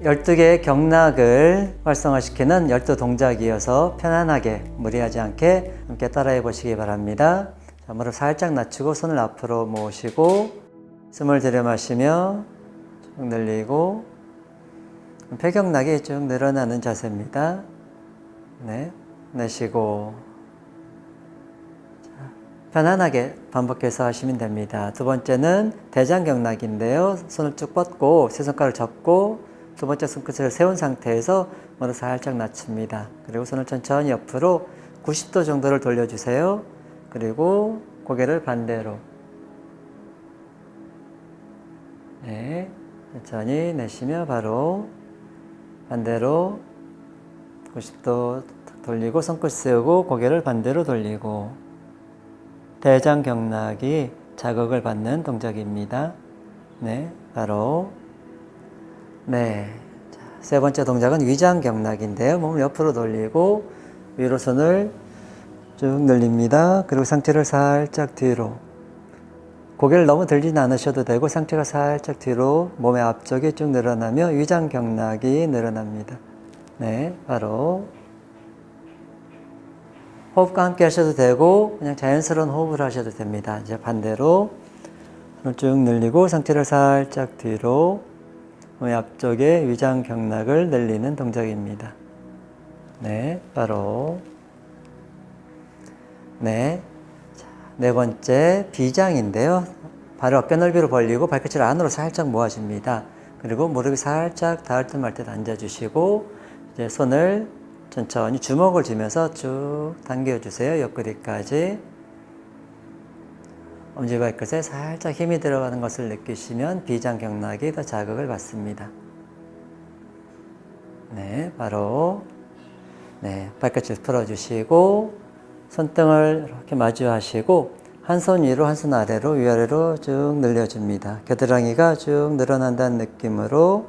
12개의 경락을 활성화시키는 12동작이어서 편안하게 무리하지 않게 함께 따라해 보시기 바랍니다. 자, 무릎 살짝 낮추고 손을 앞으로 모으시고 숨을 들여 마시며 쭉 늘리고 폐경락이 쭉 늘어나는 자세입니다. 네, 내쉬고 자, 편안하게 반복해서 하시면 됩니다. 두 번째는 대장경락인데요. 손을 쭉 뻗고 세 손가락을 접고 두 번째 손끝을 세운 상태에서 무릎 살짝 낮춥니다. 그리고 손을 천천히 옆으로 90도 정도를 돌려주세요. 그리고 고개를 반대로. 네, 천천히 내쉬며 바로 반대로 90도 돌리고 손끝 세우고 고개를 반대로 돌리고 대장경락이 자극을 받는 동작입니다. 네, 바로 네, 자, 세 번째 동작은 위장경락인데요. 몸을 옆으로 돌리고 위로 손을 쭉 늘립니다. 그리고 상체를 살짝 뒤로. 고개를 너무 들지는 않으셔도 되고 상체가 살짝 뒤로 몸의 앞쪽이 쭉 늘어나며 위장경락이 늘어납니다. 네, 바로 호흡과 함께 하셔도 되고 그냥 자연스러운 호흡을 하셔도 됩니다. 이제 반대로 손을 쭉 늘리고 상체를 살짝 뒤로 몸의 앞쪽에 위장경락을 늘리는 동작입니다. 네, 바로 네, 자, 네 번째 비장인데요. 발을 어깨 넓이로 벌리고 발끝을 안으로 살짝 모아줍니다. 그리고 무릎이 살짝 닿을 듯 말 듯 앉아주시고 이제 손을 천천히 주먹을 쥐면서 쭉 당겨주세요. 옆구리까지. 엄지발끝에 살짝 힘이 들어가는 것을 느끼시면 비장경락이 더 자극을 받습니다. 네, 바로 네, 발끝을 풀어주시고 손등을 이렇게 마주하시고 한 손 위로 한 손 아래로 위아래로 쭉 늘려줍니다. 겨드랑이가 쭉 늘어난다는 느낌으로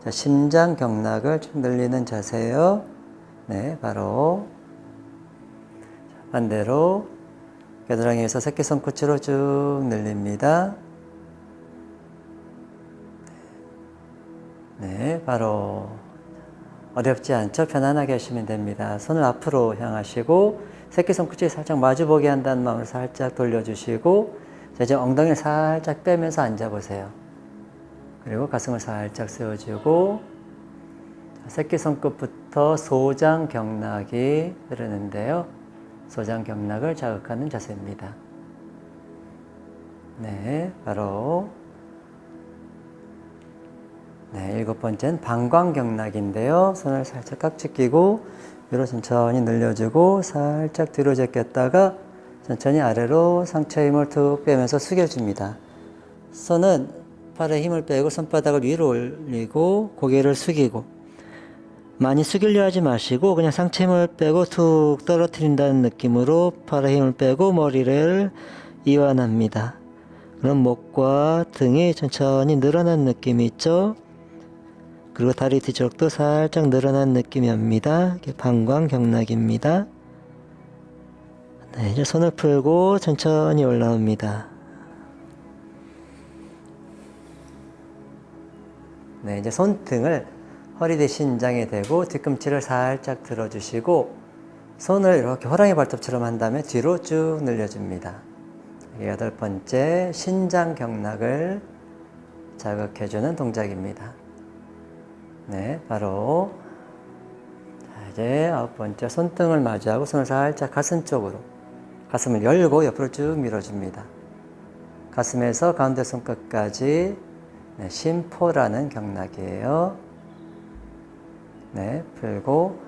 자, 심장경락을 쭉 늘리는 자세예요. 네, 바로 반대로 겨드랑이에서 새끼손끝으로 쭉 늘립니다. 네, 바로 어렵지 않죠? 편안하게 하시면 됩니다. 손을 앞으로 향하시고 새끼손끝이 살짝 마주보게 한다는 마음으로 살짝 돌려주시고 이제 엉덩이를 살짝 빼면서 앉아보세요. 그리고 가슴을 살짝 세워주고 새끼손끝부터 소장경락이 흐르는데요. 소장경락을 자극하는 자세입니다. 네, 바로 네, 일곱 번째는 방광경락인데요. 손을 살짝 깍지 끼고 위로 천천히 늘려주고 살짝 뒤로 제꼈다가 천천히 아래로 상체 힘을 툭 빼면서 숙여줍니다. 손은 팔에 힘을 빼고 손바닥을 위로 올리고 고개를 숙이고 많이 숙이려 하지 마시고 그냥 상체 힘을 빼고 툭 떨어뜨린다는 느낌으로 팔에 힘을 빼고 머리를 이완합니다. 그럼 목과 등이 천천히 늘어난 느낌이 있죠? 그리고 다리 뒤쪽도 살짝 늘어난 느낌이 옵니다. 이게 방광경락입니다. 네, 이제 손을 풀고 천천히 올라옵니다. 네, 이제 손등을 허리 대신 인장에 대고 뒤꿈치를 살짝 들어주시고 손을 이렇게 호랑이 발톱처럼 한 다음에 뒤로 쭉 늘려줍니다. 여덟 번째 신장경락을 자극해주는 동작입니다. 네, 바로 자, 이제 아홉 번째 손등을 마주하고 손을 살짝 가슴 쪽으로 가슴을 열고 옆으로 쭉 밀어줍니다. 가슴에서 가운데 손끝까지 네, 심포라는 경락이에요. 네, 풀고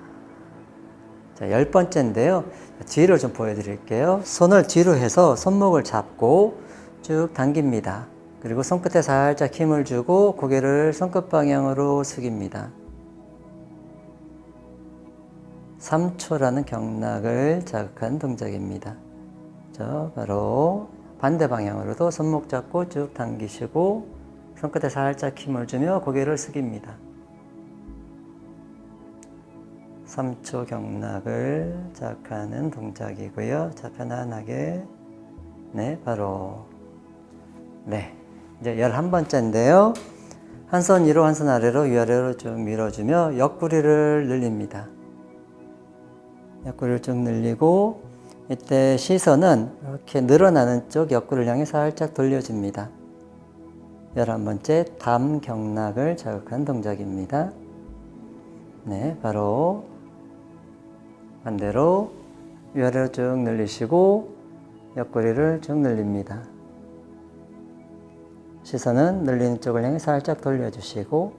자, 열 번째인데요. 뒤를 좀 보여드릴게요. 손을 뒤로 해서 손목을 잡고 쭉 당깁니다. 그리고 손끝에 살짝 힘을 주고 고개를 손끝 방향으로 숙입니다. 3초라는 경락을 자극한 동작입니다. 자, 바로 반대 방향으로도 손목 잡고 쭉 당기시고 손끝에 살짝 힘을 주며 고개를 숙입니다. 3초 경락을 자극하는 동작이고요. 자, 편안하게 네, 바로 네, 이제 11번째인데요. 한 손 위로 한 손 아래로 위아래로 쭉 밀어주며 옆구리를 늘립니다. 옆구리를 쭉 늘리고 이때 시선은 이렇게 늘어나는 쪽 옆구리를 향해 살짝 돌려줍니다. 11번째 담경락을 자극하는 동작입니다. 네, 바로 반대로 위아래로 쭉 늘리시고 옆구리를 쭉 늘립니다. 시선은 늘리는 쪽을 향해 살짝 돌려주시고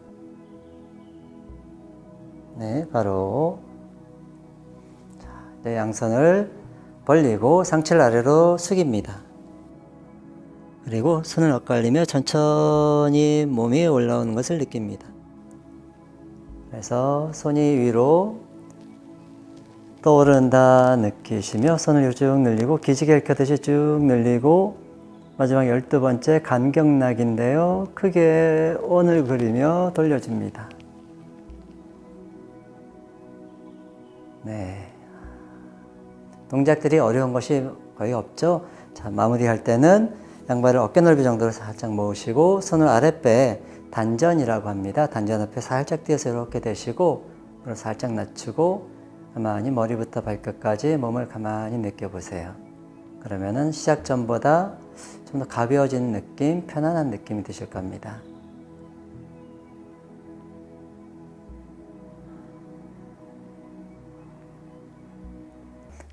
네, 바로 자, 양손을 벌리고 상체를 아래로 숙입니다. 그리고 손을 엇갈리며 천천히 몸이 올라오는 것을 느낍니다. 그래서 손이 위로 떠오른다 느끼시며 손을 쭉 늘리고 기지개 켜듯이 쭉 늘리고 마지막 12번째 간경락인데요. 크게 원을 그리며 돌려줍니다. 네. 동작들이 어려운 것이 거의 없죠. 자, 마무리할 때는 양발을 어깨 넓이 정도로 살짝 모으시고 손을 아랫배에 단전이라고 합니다. 단전 옆에 살짝 띄어서 이렇게 대시고 무릎 살짝 낮추고 가만히 머리부터 발끝까지 몸을 가만히 느껴보세요. 그러면은 시작 전보다 좀 더 가벼워진 느낌, 편안한 느낌이 드실 겁니다.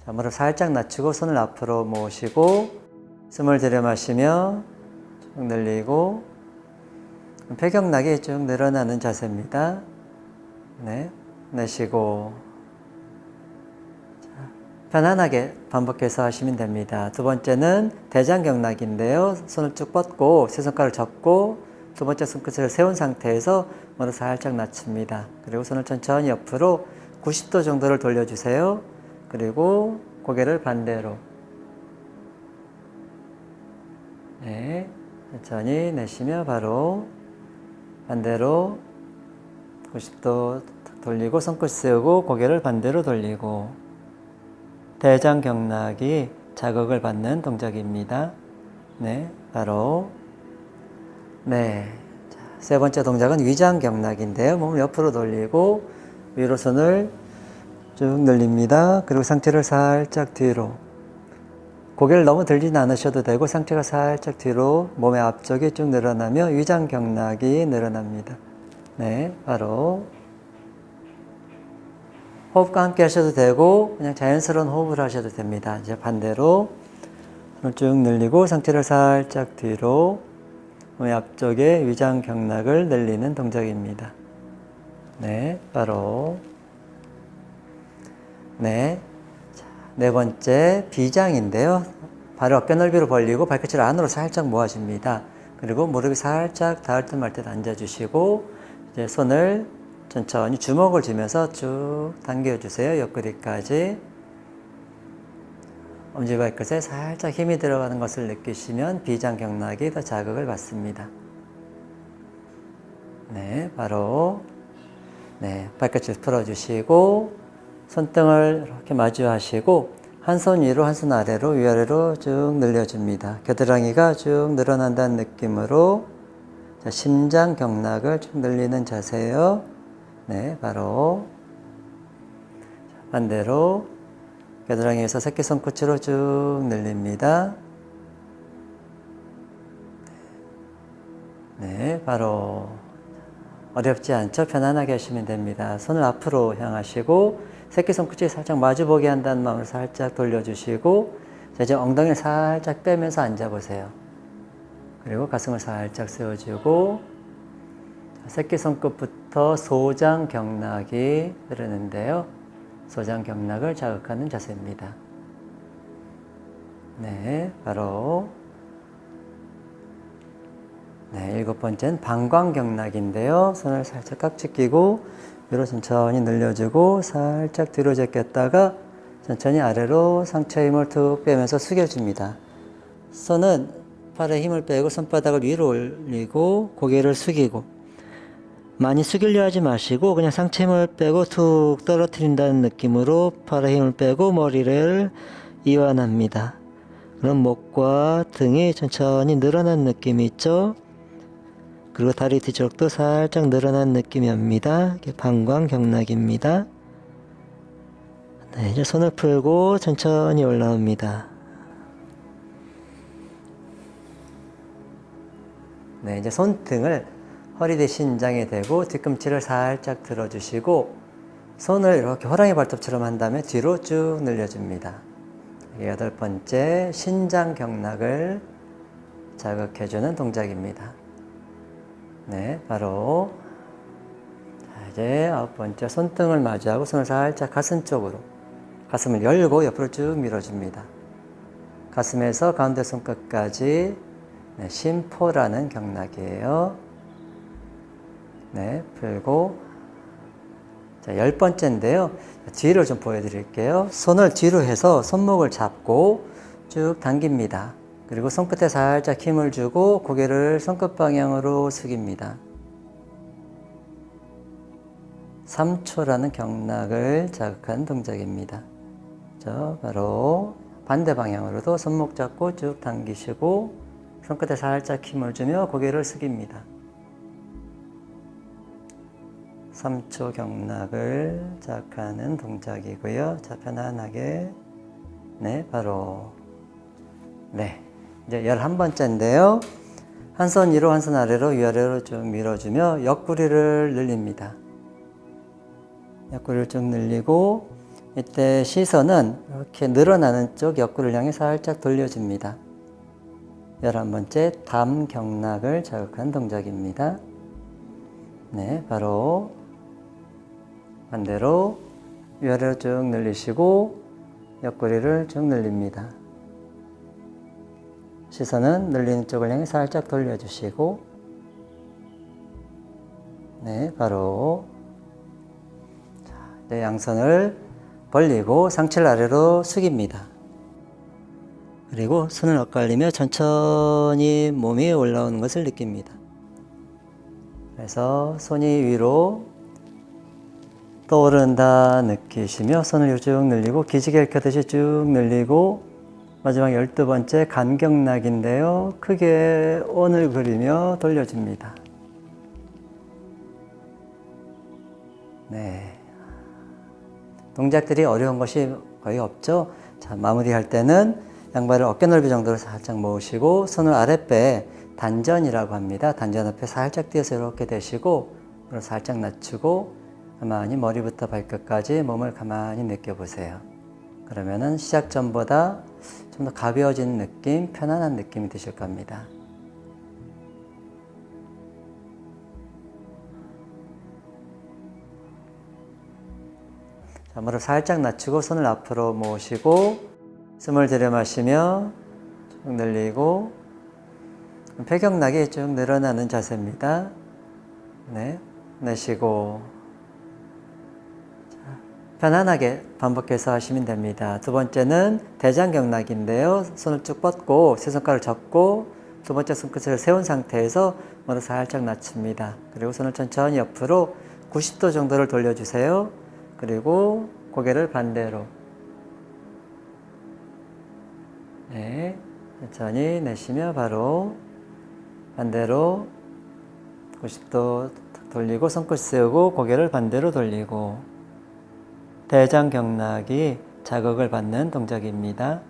자, 무릎 살짝 낮추고 손을 앞으로 모으시고 숨을 들여 마시며 쭉 늘리고 폐경락이 쭉 늘어나는 자세입니다. 네, 내쉬고 자, 편안하게 반복해서 하시면 됩니다. 두 번째는 대장경락인데요. 손을 쭉 뻗고 세 손가락을 접고 두 번째 손끝을 세운 상태에서 무릎 살짝 낮춥니다. 그리고 손을 천천히 옆으로 90도 정도를 돌려주세요. 그리고 고개를 반대로 네, 천천히 내쉬며 바로 반대로 90도 돌리고 손끝 세우고 고개를 반대로 돌리고 대장경락이 자극을 받는 동작입니다. 네, 바로 네, 자, 세 번째 동작은 위장경락인데요. 몸을 옆으로 돌리고 위로 손을 쭉 늘립니다. 그리고 상체를 살짝 뒤로 고개를 너무 들진 않으셔도 되고 상체가 살짝 뒤로 몸의 앞쪽이 쭉 늘어나며 위장경락이 늘어납니다. 네, 바로 호흡과 함께 하셔도 되고 그냥 자연스러운 호흡을 하셔도 됩니다. 이제 반대로 손을 쭉 늘리고 상체를 살짝 뒤로 몸의 앞쪽에 위장경락을 늘리는 동작입니다. 네, 바로 네, 자, 네 번째 비장인데요. 발을 어깨 넓이로 벌리고 발끝을 안으로 살짝 모아줍니다. 그리고 무릎이 살짝 닿을 듯 말 듯 앉아주시고 이제 손을 천천히 주먹을 쥐면서 쭉 당겨주세요. 옆구리까지. 엄지발끝에 살짝 힘이 들어가는 것을 느끼시면 비장경락이 더 자극을 받습니다. 네, 바로 네, 발끝을 풀어주시고 손등을 이렇게 마주하시고 한 손 위로 한 손 아래로 위아래로 쭉 늘려줍니다. 겨드랑이가 쭉 늘어난다는 느낌으로 자, 심장경락을 쭉 늘리는 자세예요. 네, 바로 반대로 겨드랑이에서 새끼손끝으로 쭉 늘립니다. 네, 바로 어렵지 않죠? 편안하게 하시면 됩니다. 손을 앞으로 향하시고 새끼손끝이 살짝 마주보게 한다는 마음으로 살짝 돌려주시고 이제 엉덩이를 살짝 빼면서 앉아보세요. 그리고 가슴을 살짝 세워주고 새끼손끝부터 소장경락이 흐르는데요. 소장경락을 자극하는 자세입니다. 네, 바로 네, 7번째는 방광경락인데요. 손을 살짝 깍지 끼고 위로 천천히 늘려주고 살짝 뒤로 제꼈다가 천천히 아래로 상체 힘을 툭 빼면서 숙여줍니다. 손은 팔에 힘을 빼고 손바닥을 위로 올리고 고개를 숙이고 많이 숙이려 하지 마시고 그냥 상체 힘을 빼고 툭 떨어뜨린다는 느낌으로 팔에 힘을 빼고 머리를 이완합니다. 그럼 목과 등이 천천히 늘어난 느낌이 있죠? 그리고 다리 뒤쪽도 살짝 늘어난 느낌이 옵니다. 이게 방광경락입니다. 네, 이제 손을 풀고 천천히 올라옵니다. 네, 이제 손등을 허리뒤 신장에 대고 뒤꿈치를 살짝 들어주시고 손을 이렇게 호랑이 발톱처럼 한 다음에 뒤로 쭉 늘려줍니다. 여덟 번째 신장 경락을 자극해주는 동작입니다. 네, 바로 자, 이제 아홉 번째 손등을 마주하고 손을 살짝 가슴 쪽으로 가슴을 열고 옆으로 쭉 밀어줍니다. 가슴에서 가운데 손끝까지 네, 심포라는 경락이에요. 네, 풀고 자, 열 번째인데요. 뒤를 좀 보여드릴게요. 손을 뒤로 해서 손목을 잡고 쭉 당깁니다. 그리고 손끝에 살짝 힘을 주고 고개를 손끝 방향으로 숙입니다. 3초라는 경락을 자극한 동작입니다. 자, 바로 반대 방향으로도 손목 잡고 쭉 당기시고 손끝에 살짝 힘을 주며 고개를 숙입니다. 3초 경락을 자극하는 동작이고요. 자, 편안하게 네, 바로 네, 이제 11번째인데요. 한 손 위로 한 손 아래로 위아래로 쭉 밀어주며 옆구리를 늘립니다. 옆구리를 쭉 늘리고 이때 시선은 이렇게 늘어나는 쪽 옆구리를 향해 살짝 돌려줍니다. 11번째 담 경락을 자극한 동작입니다. 네, 바로 반대로 위아래로 쭉 늘리시고 옆구리를 쭉 늘립니다. 시선은 늘리는 쪽을 향해 살짝 돌려주시고 네, 바로 자, 이제 양손을 벌리고 상체를 아래로 숙입니다. 그리고 손을 엇갈리며 천천히 몸이 올라오는 것을 느낍니다. 그래서 손이 위로 떠오른다 느끼시며 손을 쭉 늘리고 기지개 켜듯이 쭉 늘리고 마지막 12번째 간경락인데요. 크게 원을 그리며 돌려줍니다. 네, 동작들이 어려운 것이 거의 없죠. 자, 마무리할 때는 양발을 어깨 넓이 정도로 살짝 모으시고 손을 아랫배에 단전이라고 합니다. 단전 옆에 살짝 띄어서 이렇게 대시고 살짝 낮추고 가만히 머리부터 발끝까지 몸을 가만히 느껴보세요. 그러면은 시작 전보다 좀 더 가벼워진 느낌, 편안한 느낌이 드실 겁니다. 자, 무릎 살짝 낮추고 손을 앞으로 모으시고 숨을 들여 마시며 쭉 늘리고 폐경락이 쭉 늘어나는 자세입니다. 네, 내쉬고 자, 편안하게 반복해서 하시면 됩니다. 두 번째는 대장경락인데요. 손을 쭉 뻗고 세 손가락을 접고 두 번째 손끝을 세운 상태에서 무릎 살짝 낮춥니다. 그리고 손을 천천히 옆으로 90도 정도를 돌려주세요. 그리고 고개를 반대로 네, 천천히 내쉬며 바로 반대로 90도 돌리고 손끝 세우고 고개를 반대로 돌리고 대장경락이 자극을 받는 동작입니다.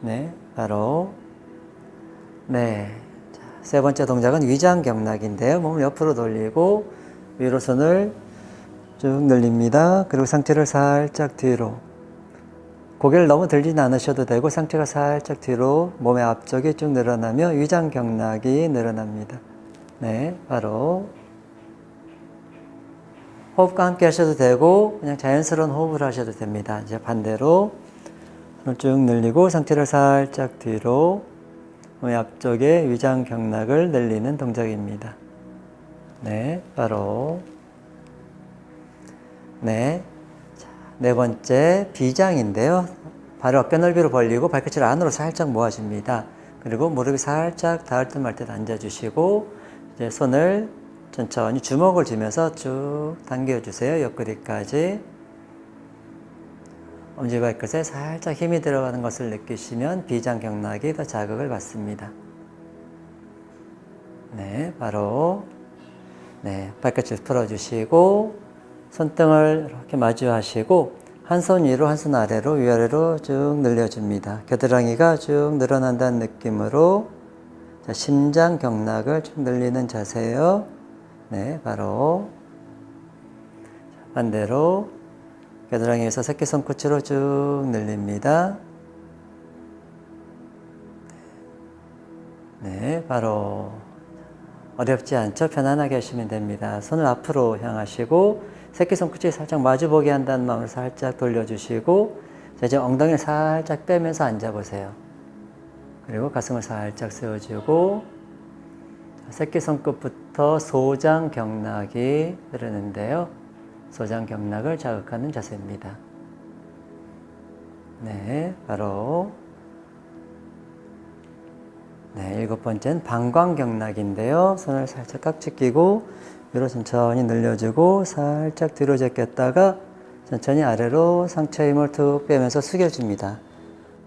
네, 바로 네, 자, 세 번째 동작은 위장경락인데요. 몸을 옆으로 돌리고 위로 손을 쭉 늘립니다. 그리고 상체를 살짝 뒤로 고개를 너무 들진 않으셔도 되고 상체가 살짝 뒤로 몸의 앞쪽이 쭉 늘어나며 위장경락이 늘어납니다. 네, 바로 호흡과 함께 하셔도 되고 그냥 자연스러운 호흡을 하셔도 됩니다. 이제 반대로 손을 쭉 늘리고 상체를 살짝 뒤로 몸의 앞쪽에 위장경락을 늘리는 동작입니다. 네, 바로 네, 자, 네 번째 비장인데요. 발을 어깨 넓이로 벌리고 발끝을 안으로 살짝 모아줍니다. 그리고 무릎이 살짝 닿을 듯 말 듯 앉아주시고 이제 손을 천천히 주먹을 쥐면서 쭉 당겨주세요. 옆구리까지. 엄지발끝에 살짝 힘이 들어가는 것을 느끼시면 비장경락이 더 자극을 받습니다. 네, 바로 네, 발끝을 풀어주시고 손등을 이렇게 마주하시고 한 손 위로 한 손 아래로 위아래로 쭉 늘려줍니다. 겨드랑이가 쭉 늘어난다는 느낌으로 자, 심장 경락을 쭉 늘리는 자세예요. 네, 바로 반대로 겨드랑이에서 새끼손끝으로 쭉 늘립니다. 네, 바로 어렵지 않죠? 편안하게 하시면 됩니다. 손을 앞으로 향하시고 새끼손끝이 살짝 마주보게 한다는 마음으로 살짝 돌려주시고 자, 이제 엉덩이를 살짝 빼면서 앉아보세요. 그리고 가슴을 살짝 세워주고 새끼손끝부터 소장 경락이 흐르는데요. 소장 경락을 자극하는 자세입니다. 네, 바로 네, 7번째는 방광경락인데요. 손을 살짝 깍지 끼고 위로 천천히 늘려주고 살짝 뒤로 제꼈다가 천천히 아래로 상체 힘을 툭 빼면서 숙여줍니다.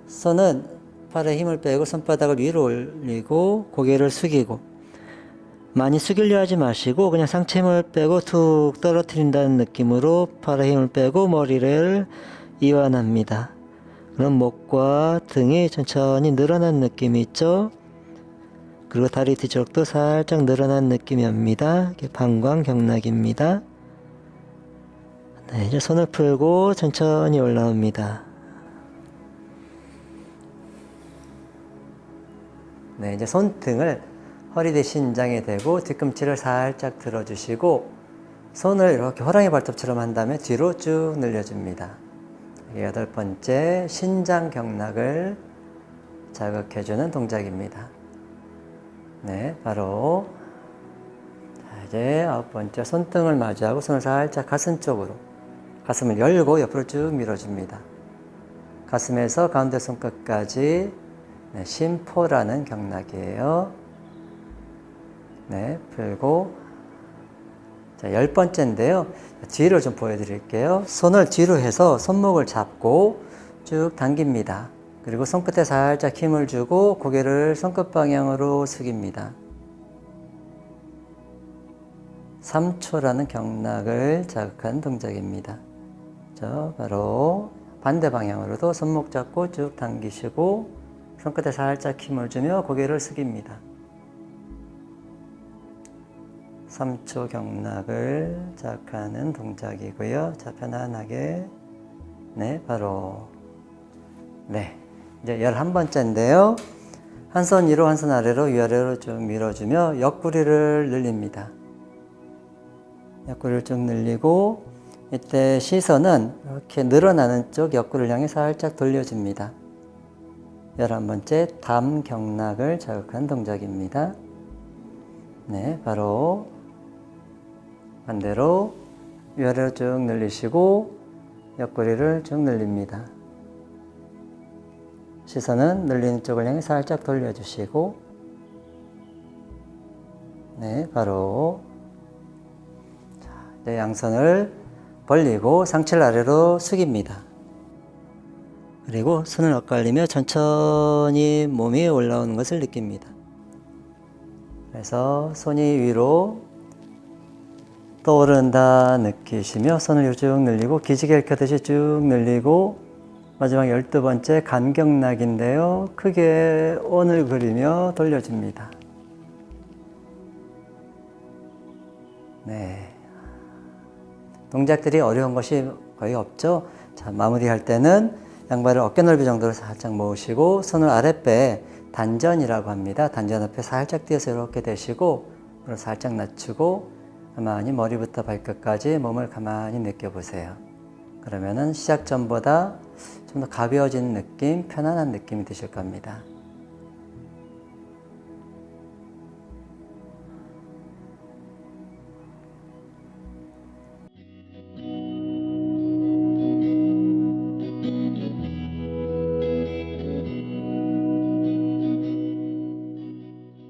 손은 팔에 힘을 빼고 손바닥을 위로 올리고 고개를 숙이고 많이 숙이려 하지 마시고 그냥 상체 힘을 빼고 툭 떨어뜨린다는 느낌으로 팔에 힘을 빼고 머리를 이완합니다. 그럼 목과 등이 천천히 늘어난 느낌이 있죠? 그리고 다리 뒤쪽도 살짝 늘어난 느낌이 옵니다. 이게 방광경락입니다. 네, 이제 손을 풀고 천천히 올라옵니다. 네, 이제 손등을 허리 대신장에 대고 뒤꿈치를 살짝 들어주시고 손을 이렇게 호랑이 발톱처럼 한 다음에 뒤로 쭉 늘려줍니다. 8번째 신장 경락을 자극해주는 동작입니다. 네, 바로 자, 이제 9번째 손등을 마주하고 손을 살짝 가슴 쪽으로 가슴을 열고 옆으로 쭉 밀어줍니다. 가슴에서 가운데 손끝까지 네, 심포라는 경락이에요. 네, 풀고 자, 10번째인데요. 뒤를 좀 보여드릴게요. 손을 뒤로 해서 손목을 잡고 쭉 당깁니다. 그리고 손끝에 살짝 힘을 주고 고개를 손끝 방향으로 숙입니다. 3초라는 경락을 자극한 동작입니다. 자, 바로 반대 방향으로도 손목 잡고 쭉 당기시고 손끝에 살짝 힘을 주며 고개를 숙입니다. 3초 경락을 자극하는 동작이고요. 자, 편안하게 네, 바로 네, 이제 11번째인데요. 한 손 위로 한 손 아래로 위아래로 쭉 밀어주며 옆구리를 늘립니다. 옆구리를 쭉 늘리고 이때 시선은 이렇게 늘어나는 쪽 옆구리를 향해 살짝 돌려줍니다. 11번째 담경락을 자극한 동작입니다. 네, 바로 반대로 위아래로 쭉 늘리시고 옆구리를 쭉 늘립니다. 시선은 늘리는 쪽을 향해 살짝 돌려주시고 네, 바로 자, 이제 양손을 벌리고 상체를 아래로 숙입니다. 그리고 손을 엇갈리며 천천히 몸이 올라오는 것을 느낍니다. 그래서 손이 위로 떠오른다 느끼시며 손을 쭉 늘리고 기지개 켜듯이 쭉 늘리고 마지막 12번째 간경락인데요. 크게 원을 그리며 돌려줍니다. 네, 동작들이 어려운 것이 거의 없죠. 자, 마무리할 때는 양발을 어깨 넓이 정도로 살짝 모으시고 손을 아랫배에 단전이라고 합니다. 단전 옆에 살짝 띄어서 이렇게 대시고 무릎 살짝 낮추고 가만히 머리부터 발끝까지 몸을 가만히 느껴보세요. 그러면은 시작 전보다 좀 더 가벼워진 느낌, 편안한 느낌이 드실 겁니다.